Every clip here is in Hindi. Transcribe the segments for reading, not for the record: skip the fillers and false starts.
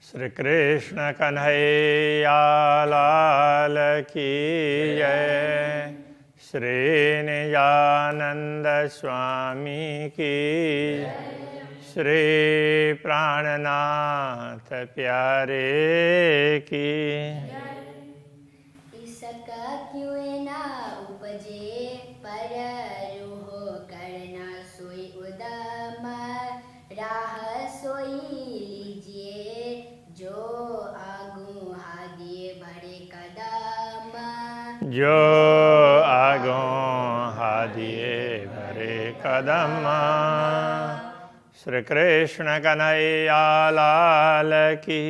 श्री कृष्ण कन्हैया लाल की जय। श्री निजानंद स्वामी की, श्री प्राणनाथ प्यारे की। इसका क्यों ना उपजे पर रूह करना सोई उदम, राह सोई लीजिए जो आगू हादिए भरे कदम। जो आगों हादिए भरे कदम। श्री कृष्ण कन्हैया लाल की।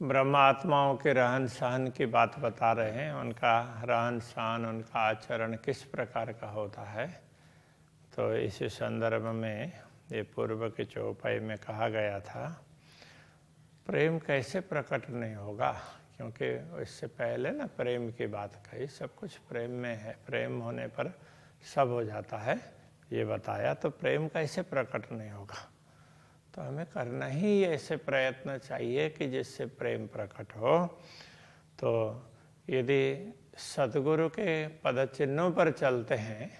ब्रह्मात्माओं के रहन सहन की बात बता रहे हैं। उनका रहन सहन, उनका आचरण किस प्रकार का होता है। तो इसी संदर्भ में ये पूर्व की चौपाई में कहा गया था, प्रेम कैसे प्रकट नहीं होगा, क्योंकि इससे पहले ना प्रेम की बात कही। सब कुछ प्रेम में है, प्रेम होने पर सब हो जाता है ये बताया। तो प्रेम कैसे प्रकट नहीं होगा, तो हमें करना ही ऐसे प्रयत्न चाहिए कि जिससे प्रेम प्रकट हो। तो यदि सद्गुरु के पदचिन्हों पर चलते हैं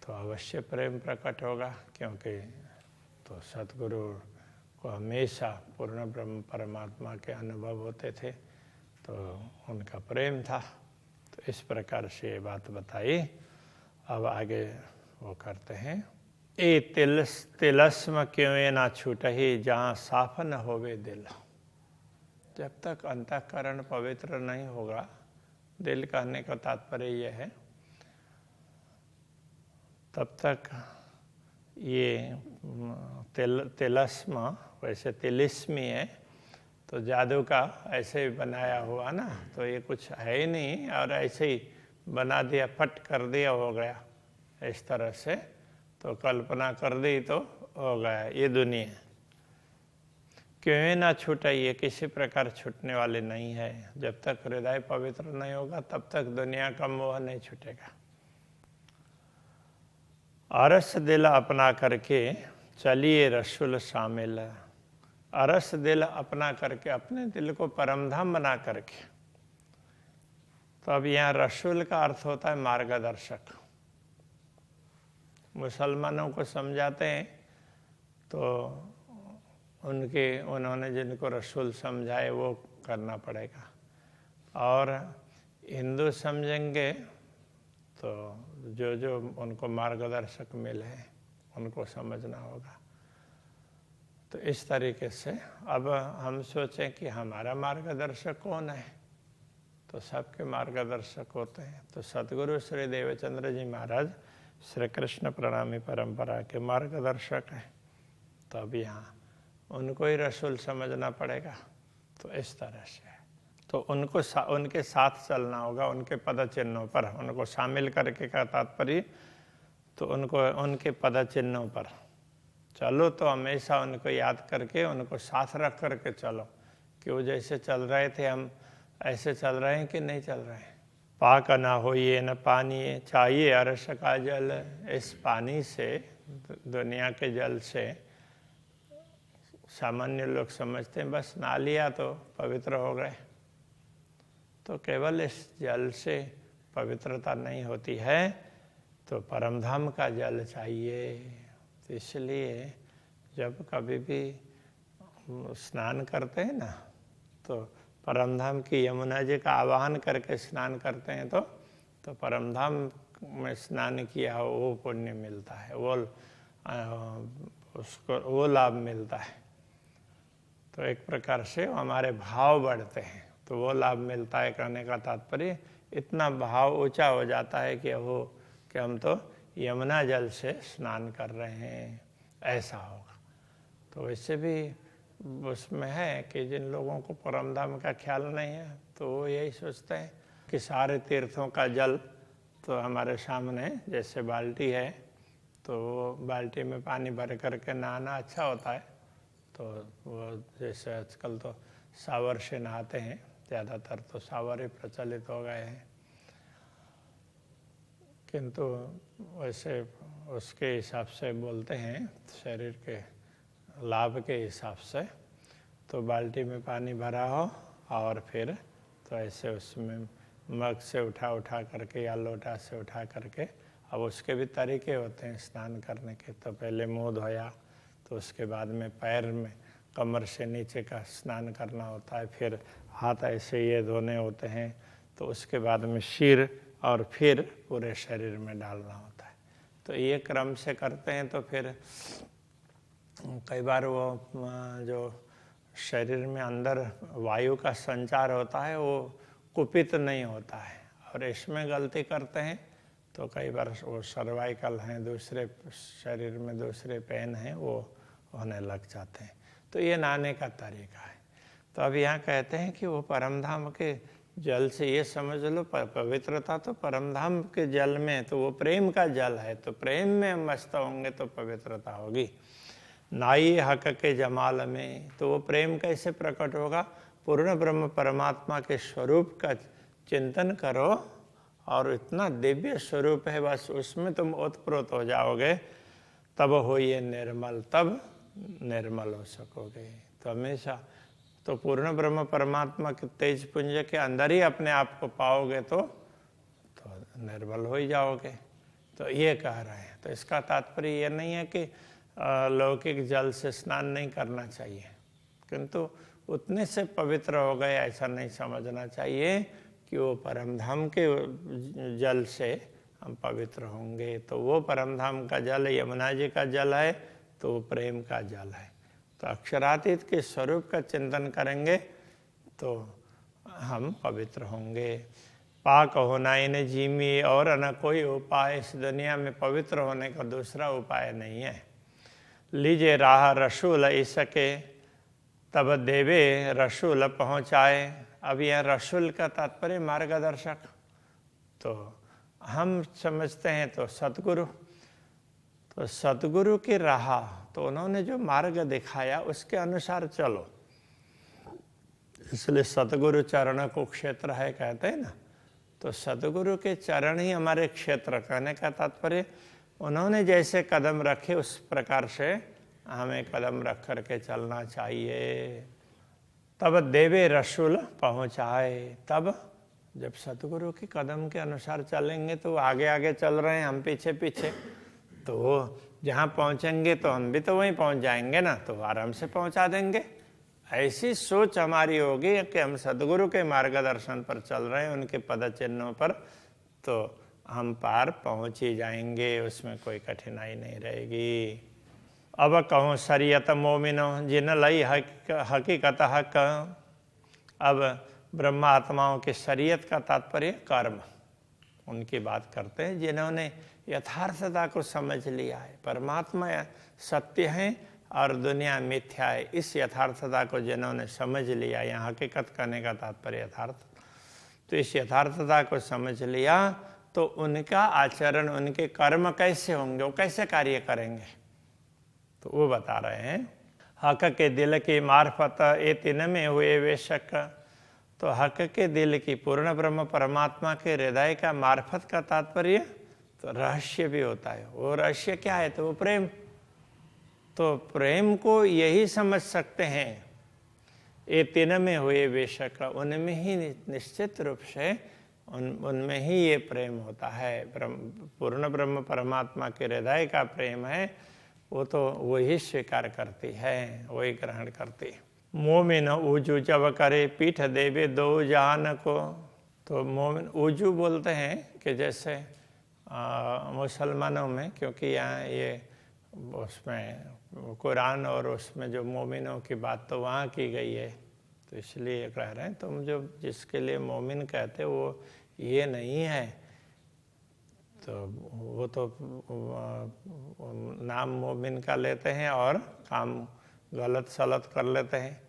तो अवश्य प्रेम प्रकट होगा, क्योंकि तो सद्गुरु को हमेशा पूर्ण ब्रह्म परमात्मा के अनुभव होते थे, तो उनका प्रेम था। तो इस प्रकार से ये बात बताई। अब आगे वो करते हैं, ए तिलस्म क्यों ना छूटहि जहाँ साफ न होवे दिल। जब तक अंतःकरण पवित्र नहीं होगा, दिल कहने का तात्पर्य यह है, तब तक ये तिलस्म वैसे तिलिस्मी है, तो जादू का ऐसे ही बनाया हुआ ना, तो ये कुछ है ही नहीं और ऐसे ही बना दिया, फट कर दिया, हो गया इस तरह से। तो कल्पना कर दी तो हो गया ये दुनिया। क्यों ना छूटे, ये किसी प्रकार छूटने वाली नहीं है। जब तक हृदय पवित्र नहीं होगा तब तक दुनिया का मोह नहीं छूटेगा। अरस दिल अपना करके चलिए रसूल शामिल। अरस दिल अपना करके, अपने दिल को परमधाम बना करके। तो अब यहाँ रसूल का अर्थ होता है मार्गदर्शक। मुसलमानों को समझाते हैं तो उन्होंने जिनको रसूल समझाए वो करना पड़ेगा, और हिंदू समझेंगे तो जो उनको मार्गदर्शक मिले उनको समझना होगा। तो इस तरीके से अब हम सोचें कि हमारा मार्गदर्शक कौन है, तो सबके मार्गदर्शक होते हैं। तो सद्गुरु श्री देवचंद्र जी महाराज श्री कृष्ण प्रणामी परंपरा के मार्गदर्शक हैं। तो अब यहाँ उनको ही रसूल समझना पड़ेगा। तो इस तरह से तो उनके साथ चलना होगा, उनके पद चिन्हों पर। उनको शामिल करके का तात्पर्य, तो उनके पद चिन्हों पर चलो, तो हमेशा उनको याद करके उनको साथ रख करके चलो कि वो जैसे चल रहे थे हम ऐसे चल रहे हैं कि नहीं चल रहे हैं। पाक ना होइए न पानी चाहिए अरस का जल। इस पानी से, दुनिया के जल से, सामान्य लोग समझते हैं बस नहा लिया तो पवित्र हो गए। तो केवल इस जल से पवित्रता नहीं होती है, तो परमधाम का जल चाहिए। तो इसलिए जब कभी भी स्नान करते हैं ना, तो परमधाम की यमुना जी का आवाहन करके स्नान करते हैं, तो परमधाम में स्नान किया हो वो पुण्य मिलता है, उसको वो लाभ मिलता है। तो एक प्रकार से हमारे भाव बढ़ते हैं, तो वो लाभ मिलता है। कहने का तात्पर्य इतना भाव ऊंचा हो जाता है कि हम तो यमुना जल से स्नान कर रहे हैं, ऐसा होगा। तो वैसे भी उसमें है कि जिन लोगों को परमधाम का ख्याल नहीं है, तो वो यही सोचते हैं कि सारे तीर्थों का जल तो हमारे सामने जैसे बाल्टी है, तो वो बाल्टी में पानी भर करके नहाना अच्छा होता है। तो वो जैसे आजकल तो शावर से नहाते हैं, ज़्यादातर तो शावर ही प्रचलित हो गए हैं, किंतु वैसे उसके हिसाब से बोलते हैं शरीर के लाभ के हिसाब से। तो बाल्टी में पानी भरा हो और फिर तो ऐसे उसमें मग से उठा करके या लोटा से उठा करके, अब उसके भी तरीके होते हैं स्नान करने के। तो पहले मुंह धोया, तो उसके बाद में पैर में कमर से नीचे का स्नान करना होता है, फिर हाथ ऐसे ये धोने होते हैं, तो उसके बाद में सिर और फिर पूरे शरीर में डालना होता है। तो ये क्रम से करते हैं तो फिर कई बार वो जो शरीर में अंदर वायु का संचार होता है वो कुपित नहीं होता है। और इसमें गलती करते हैं तो कई बार वो सर्वाइकल हैं, दूसरे शरीर में दूसरे पेन हैं, वो होने लग जाते हैं। तो ये नहाने का तरीका है। तो अब यहाँ कहते हैं कि वो परमधाम के जल से, ये समझ लो पवित्रता तो परमधाम के जल में, तो वो प्रेम का जल है, तो प्रेम में मस्त होंगे तो पवित्रता होगी। नाई हक के जमाल में, तो वो प्रेम कैसे प्रकट होगा? पूर्ण ब्रह्म परमात्मा के स्वरूप का चिंतन करो और इतना दिव्य स्वरूप है, बस उसमें तुम ओतप्रोत हो जाओगे, तब हो ये निर्मल, तब निर्मल हो सकोगे। तो हमेशा तो पूर्ण ब्रह्म परमात्मा के तेज पुंज के अंदर ही अपने आप को पाओगे तो निर्मल हो ही जाओगे। तो ये कह रहे हैं। तो इसका तात्पर्य ये नहीं है कि लौकिक जल से स्नान नहीं करना चाहिए, किंतु उतने से पवित्र हो गए ऐसा नहीं समझना चाहिए कि वो परमधाम के जल से हम पवित्र होंगे। तो वो परमधाम का जल यमुना जी का जल है, तो वो प्रेम का जल है। तो अक्षरातीत के स्वरूप का चिंतन करेंगे तो हम पवित्र होंगे। पाक होना इन्हें जीमी और न कोई उपाय, इस दुनिया में पवित्र होने का दूसरा उपाय नहीं है। लीजिए राह रसूल इसके, तब देवे रसूल पहुँचाए। अब यह रसूल का तात्पर्य मार्गदर्शक, तो हम समझते हैं तो सतगुरु, तो सतगुरु की राह, तो उन्होंने जो मार्ग दिखाया उसके अनुसार चलो। इसलिए सतगुरु चरण को क्षेत्र है कहते हैं ना। तो सतगुरु के चरण ही हमारे क्षेत्र, कहने का तात्पर्य उन्होंने जैसे कदम रखे उस प्रकार से हमें कदम रख करके चलना चाहिए। तब देवे रसूल पहुँचाए, तब जब सतगुरु के कदम के अनुसार चलेंगे तो आगे आगे चल रहे हैं, हम पीछे पीछे, तो वो जहाँ पहुँचेंगे तो हम भी तो वहीं पहुँच जाएंगे ना, तो आराम से पहुँचा देंगे। ऐसी सोच हमारी होगी कि हम सतगुरु के मार्गदर्शन पर चल रहे हैं, उनके पद चिन्हों पर, तो हम पार पहुँच ही जाएंगे, उसमें कोई कठिनाई नहीं रहेगी। अब कहूँ शरीयत मोमिनो जिन लई हकीकत हक। अब ब्रह्मा आत्माओं के शरीयत का तात्पर्य कर्म, उनकी बात करते हैं जिन्होंने यथार्थता को समझ लिया है। परमात्मा सत्य है और दुनिया मिथ्या है, इस यथार्थता को जिन्होंने समझ लिया, यहाँ हकीकत करने का तात्पर्य यथार्थ, तो इस यथार्थता को समझ लिया तो उनका आचरण, उनके कर्म कैसे होंगे, वो कैसे कार्य करेंगे, तो वो बता रहे हैं। हक के दिल की मार्फत ये तीन में हुए वे शक। तो हक के दिल की, पूर्ण ब्रह्म परमात्मा के हृदय का मार्फत का तात्पर्य तो रहस्य भी होता है। वो रहस्य क्या है? तो वो प्रेम। तो प्रेम को यही समझ सकते हैं, ये तीन में हुए बेशक, उनमें ही निश्चित रूप से उनमें ही ये प्रेम होता है। पूर्ण ब्रह्म परमात्मा के हृदय का प्रेम है, वो तो वही स्वीकार करती है, वही ग्रहण करती है। मोमिन ऊजू जब करे पीठ देवे दो जहान को। तो मोमिन ऊजू बोलते हैं कि जैसे मुसलमानों में, क्योंकि यहाँ ये उसमें कुरान और उसमें जो मोमिनों की बात तो वहाँ की गई है, तो इसलिए कह रहे हैं तुम जो जिसके लिए मोमिन कहते वो ये नहीं है, तो वो तो नाम मोमिन का लेते हैं और काम गलत सलत कर लेते हैं।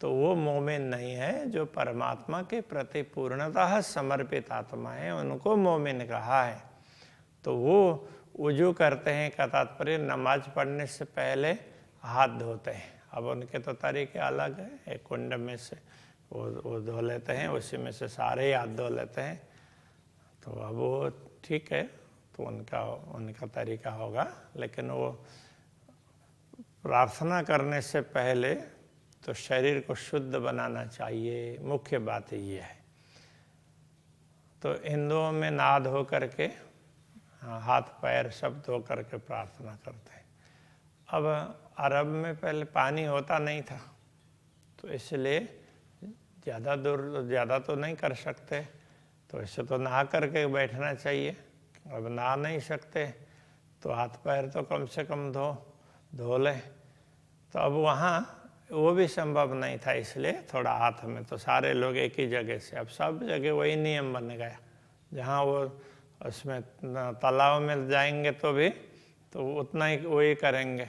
तो वो मोमिन नहीं है, जो परमात्मा के प्रति पूर्णतः समर्पित आत्मा है, उनको मोमिन कहा है। तो वो वुजू करते हैं का तात्पर्य नमाज पढ़ने से पहले हाथ धोते हैं। अब उनके तो तरीके अलग हैं, एक कुंड में से वो धो लेते हैं, उसी में से सारे हाथ धो लेते हैं। तो अब वो ठीक है, तो उनका तरीका होगा, लेकिन वो प्रार्थना करने से पहले तो शरीर को शुद्ध बनाना चाहिए, मुख्य बात ये है। तो हिंदुओं में नहा धो करके हाथ पैर सब धो करके प्रार्थना करते हैं। अब अरब में पहले पानी होता नहीं था, तो इसलिए ज़्यादा तो नहीं कर सकते, तो ऐसे तो नहा करके बैठना चाहिए। अब नहा नहीं सकते तो हाथ पैर तो कम से कम धो लें। तो अब वहाँ वो भी संभव नहीं था, इसलिए थोड़ा हाथ में, तो सारे लोग एक ही जगह से, अब सब जगह वही नियम बन गया। जहाँ वो उसमें तालाब में जाएंगे तो भी तो उतना ही वही करेंगे।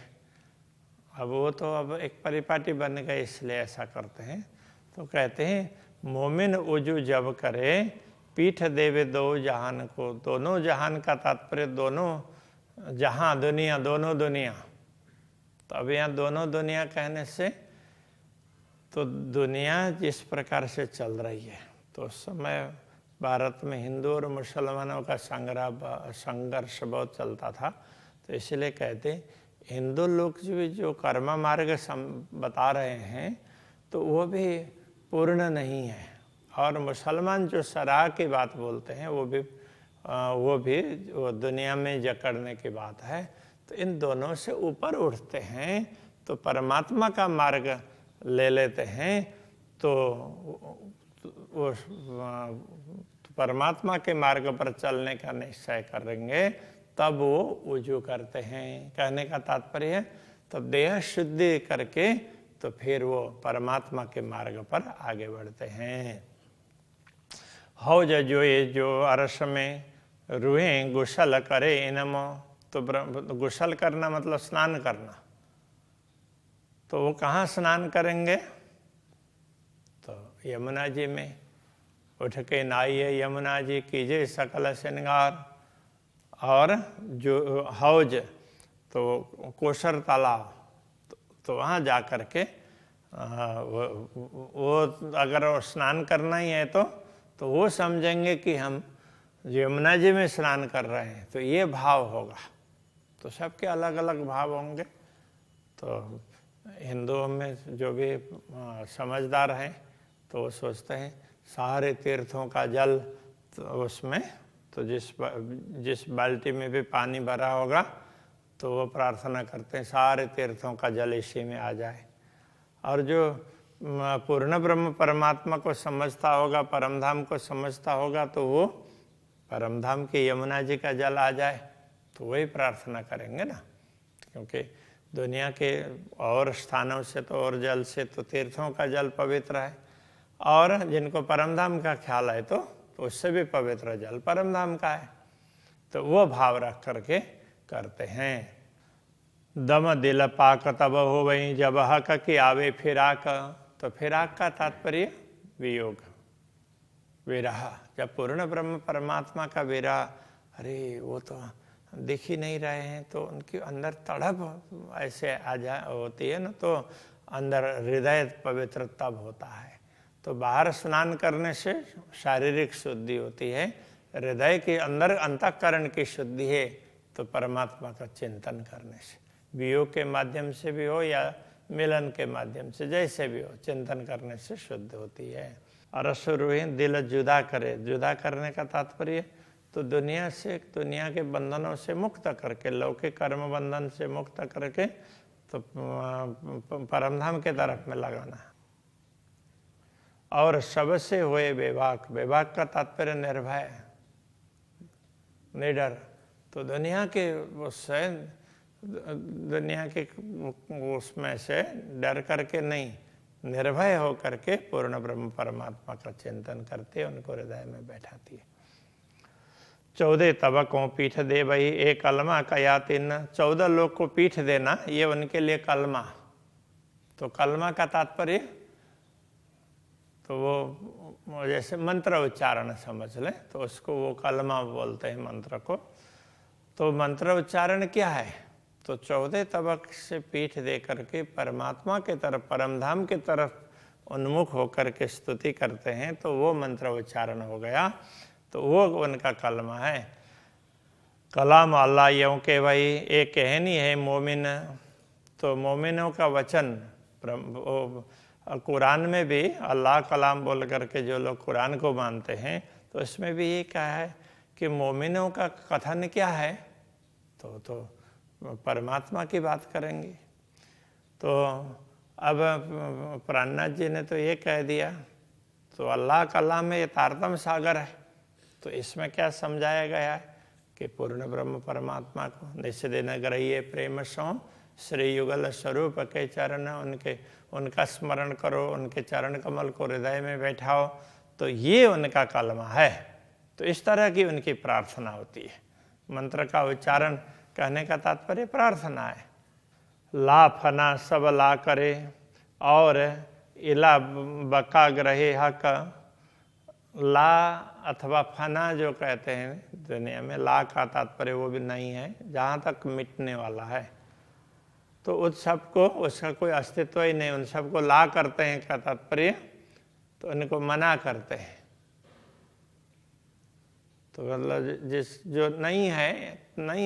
अब वो तो अब एक परिपाटी बन गए, इसलिए ऐसा करते हैं। तो कहते हैं मोमिन उजू जब करे पीठ देवे दो जहान को। दोनों जहान का तात्पर्य दोनों जहां, दुनिया, दोनों दुनिया। तो अब यहाँ दोनों दुनिया कहने से तो दुनिया जिस प्रकार से चल रही है, तो उस समय भारत में हिंदू और मुसलमानों का संघर्ष बहुत चलता था। तो इसलिए कहते हिंदू लोग जो कर्म मार्ग बता रहे हैं तो वो भी पूर्ण नहीं है, और मुसलमान जो सराह की बात बोलते हैं वो भी दुनिया में जकड़ने की बात है। तो इन दोनों से ऊपर उठते हैं तो परमात्मा का मार्ग ले लेते हैं, तो वो परमात्मा के मार्ग पर चलने का निश्चय करेंगे, तब वो वजू करते हैं। कहने का तात्पर्य है तब देह शुद्धि करके तो फिर वो परमात्मा के मार्ग पर आगे बढ़ते हैं। हौज जो अरस में रूहें गुसल करे इनमो। तो गुसल करना मतलब स्नान करना। तो वो कहाँ स्नान करेंगे? तो यमुना जी में उठ के नहाइए, यमुना जी कीजिए सकल श्रृंगार। और जो हौज तो कोशर तालाब, तो वहाँ जा कर के वो अगर स्नान करना ही है तो वो समझेंगे कि हम यमुना जी में स्नान कर रहे हैं, तो ये भाव होगा। तो सबके अलग अलग भाव होंगे। तो हिंदुओं में जो भी समझदार हैं तो वो सोचते हैं सारे तीर्थों का जल तो उसमें, तो जिस बाल्टी में भी पानी भरा होगा तो वो प्रार्थना करते हैं सारे तीर्थों का जल इसी में आ जाए। और जो पूर्ण ब्रह्म परमात्मा को समझता होगा, परमधाम को समझता होगा, तो वो परमधाम की यमुना जी का जल आ जाए, तो वही प्रार्थना करेंगे ना। क्योंकि दुनिया के और स्थानों से तो और जल से तो तीर्थों का जल पवित्र है, और जिनको परमधाम का ख्याल है तो उससे भी पवित्र जल परमधाम का है। तो वो भाव रख करके करते हैं। दम दिल पाक तब हो वही जब हक की आवे फिराक। तो फिराक का तात्पर्य वियोग, विरह। जब पूर्ण ब्रह्म परमात्मा का विरह, अरे वो तो दिख ही नहीं रहे हैं, तो उनके अंदर तड़प ऐसे आ जा होती है ना, तो अंदर हृदय पवित्र तब होता है। तो बाहर स्नान करने से शारीरिक शुद्धि होती है, हृदय के अंदर अंतःकरण की शुद्धि है तो परमात्मा का चिंतन करने से, वियोग के माध्यम से भी हो या मिलन के माध्यम से, जैसे भी हो, चिंतन करने से शुद्ध होती है। अरस रूहें दिल जुदा करे। जुदा करने का तात्पर्य तो दुनिया से, दुनिया के बंधनों से मुक्त करके, लौकिक कर्म बंधन से मुक्त करके तो परमधाम के तरफ में लगाना। और सबसे हुए बेबाक। बेबाक का तात्पर्य निर्भय, निडर। तो दुनिया के उससे, दुनिया के उसमें से डर करके नहीं, निर्भय हो करके पूर्ण ब्रह्म परमात्मा का चिंतन करते उनको हृदय में बैठाती है। 14 तबकों पीठ दे भाई एक कलमा कया तिन। 14 लोग को पीठ देना ये उनके लिए कलमा। तो कलमा का तात्पर्य तो वो जैसे मंत्र उच्चारण समझ लें, तो उसको वो कलमा बोलते हैं मंत्र को। तो मंत्र उच्चारण क्या है? तो 14 तबक से पीठ दे करके परमात्मा के तरफ, परमधाम के तरफ उन्मुख होकर के स्तुति करते हैं, तो वो मंत्र उच्चारण हो गया। तो वो उनका कलमा है। कलाम अल्लाह यूं के भाई एक कहनी है मोमिन। तो मोमिनों का वचन कुरान में भी अल्लाह कलाम बोल करके जो लोग कुरान को मानते हैं तो इसमें भी ये कहा है कि मोमिनों का कथन क्या है, तो परमात्मा की बात करेंगे। तो अब प्राणनाथ जी ने तो ये कह दिया, तो अल्लाह कलाम में यथार्थम सागर है, तो इसमें क्या समझाया गया है कि पूर्ण ब्रह्म परमात्मा को निस्दिन ग्रह्य प्रेम सो श्री युगल स्वरूप के चरण उनका स्मरण करो, उनके चरण कमल को हृदय में बैठाओ, तो ये उनका कलमा है। तो इस तरह की उनकी प्रार्थना होती है। मंत्र का उच्चारण कहने का तात्पर्य प्रार्थना है। ला फना सब ला करे और इला बका ग्रहे हक। ला अथवा फना जो कहते हैं दुनिया में, ला का तात्पर्य वो भी नहीं है जहाँ तक मिटने वाला है, तो उस सब को उसका कोई अस्तित्व ही नहीं, उन सबको ला करते हैं का तात्पर्य तो उनको मना करते हैं। तो मतलब जिस जो नहीं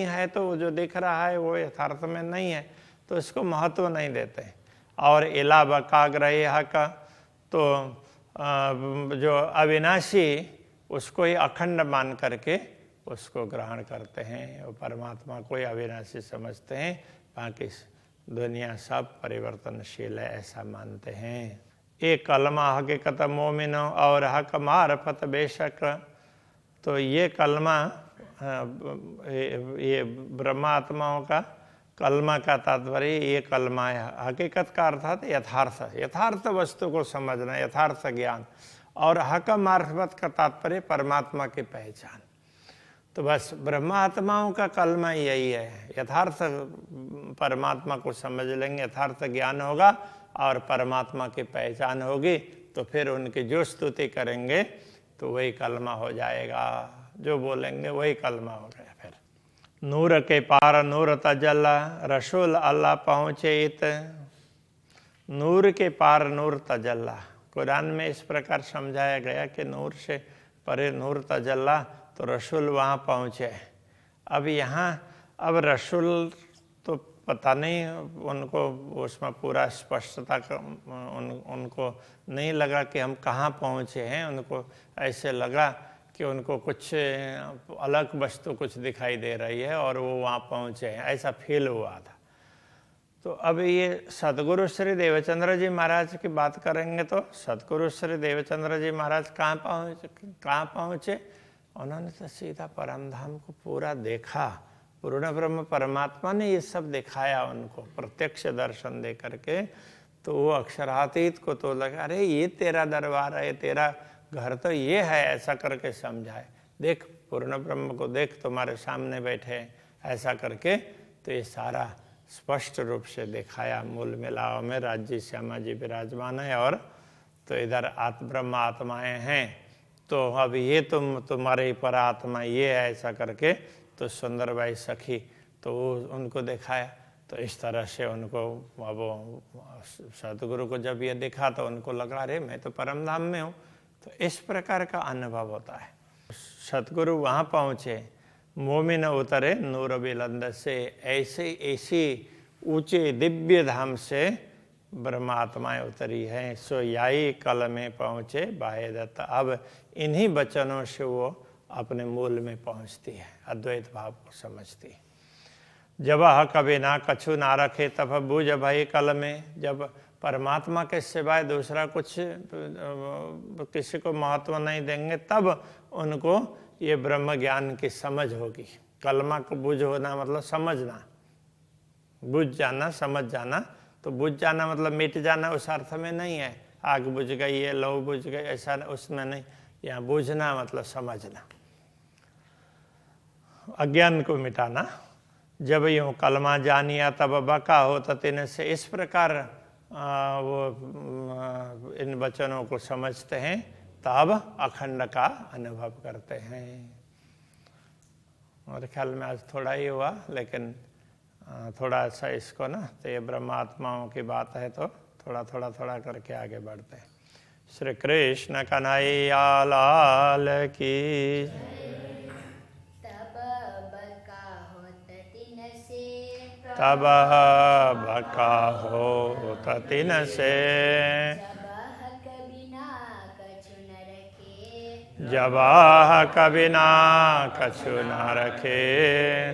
है तो जो दिख रहा है वो यथार्थ में नहीं है, तो इसको महत्व नहीं देते। और इला बकाग्रह का तो जो अविनाशी उसको ही अखंड मान करके उसको ग्रहण करते हैं, और परमात्मा को ही अविनाशी समझते हैं, बाकी दुनिया सब परिवर्तनशील है ऐसा मानते हैं। एक कलमा हकीकत मोमिन और हक मारफत बेशक। तो ये कलमा ये ब्रह्मात्माओं का कलमा का तात्पर्य ये कलमा है। हकीकत का अर्थात यथार्थ वस्तु को समझना, यथार्थ ज्ञान। और हक मार्फत का तात्पर्य परमात्मा की पहचान। तो बस ब्रह्मात्माओं का कलमा यही है, यथार्थ परमात्मा को समझ लेंगे, यथार्थ ज्ञान होगा और परमात्मा की पहचान होगी, तो फिर उनकी जो स्तुति करेंगे तो वही कलमा हो जाएगा, जो बोलेंगे वही कलमा हो गया। फिर नूर के पार नूर तजल्ला रसूल अल्लाह पहुँचे इत। नूर के पार नूर तजल्ला, कुरान में इस प्रकार समझाया गया कि नूर से परे नूर तजल्ला, तो रसूल वहाँ पहुँचे। अब यहाँ अब रसूल तो पता नहीं उनको उसमें पूरा स्पष्टता उनको नहीं लगा कि हम कहाँ पहुँचे हैं, उनको ऐसे लगा कि उनको कुछ अलग वस्तु कुछ दिखाई दे रही है और वो वहाँ पहुँचे हैं, ऐसा फील हुआ था। तो अब ये सदगुरु श्री देवचंद्र जी महाराज की बात करेंगे तो सदगुरु श्री देवचंद्र जी महाराज कहाँ पहुँचे? उन्होंने तो सीधा परमधाम को पूरा देखा, पूर्ण ब्रह्म परमात्मा ने ये सब दिखाया उनको प्रत्यक्ष दर्शन दे करके। तो वो अक्षरातीत को तो लगा अरे ये तेरा दरबार है, तेरा घर तो ये है, ऐसा करके समझाए। देख पूर्ण ब्रह्म को देख, तुम्हारे सामने बैठे, ऐसा करके तो ये सारा स्पष्ट रूप से दिखाया। मूल मिलाव में राज्य श्यामा जी विराजमान है और तो इधर ब्रह्म आत्माएं हैं, तो अब ये तुम्हारे पर आत्मा ये है, ऐसा करके तो सुंदरबाई सखी तो उनको दिखाया। तो इस तरह से उनको अब सतगुरु को जब ये दिखा तो उनको लगा अरे मैं तो परमधाम में हूँ। तो इस प्रकार का अनुभव होता है। सतगुरु वहाँ पहुँचे, मोमिन उतरे नूर बिलंद से, ऐसी ऊंचे दिव्य धाम से ब्रह्मात्माएं उतरी हैं। सो याई कल में पहुँचे बाहेदत्त। अब इन्हीं वचनों से वो अपने मूल में पहुँचती है, अद्वैत भाव को समझती है। जब कभी ना कछु ना रखे तब बूझ भई कल में। जब परमात्मा के सिवाय दूसरा कुछ किसी को महत्व नहीं देंगे तब उनको ये ब्रह्म ज्ञान की समझ होगी। कलमा को बुझ होना मतलब समझना, बुझ जाना, समझ जाना। तो बुझ जाना मतलब मिट जाना उस अर्थ में नहीं है, आग बुझ गई है, लौ बुझ गई, ऐसा उसमें नहीं। यहाँ बुझना मतलब समझना, अज्ञान को मिटाना। जब यूँ कलमा जानिया तब बका हो ततिन से। इस प्रकार वो इन वचनों को समझते हैं तब अखंड का अनुभव करते हैं। और ख्याल में आज थोड़ा ही हुआ, लेकिन थोड़ा सा इसको ना, तो ये ब्रह्मात्माओं की बात है तो थोड़ा करके आगे बढ़ते हैं। श्री कृष्ण कन्हैया लाल की। तब बका होत तिन से तब बका हो ततिन से। जब कबिना कछु न रखे,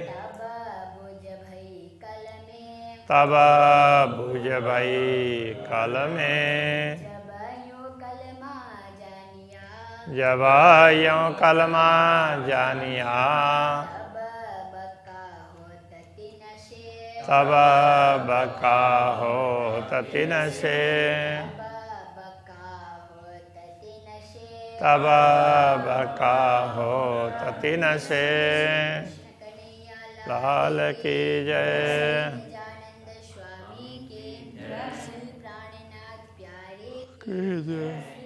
तब बुझ भई कल में। जब यों कलमा जानिया, तब बका हो ततिन से। तब बका हो ततिन से। लाल की जय। की जय।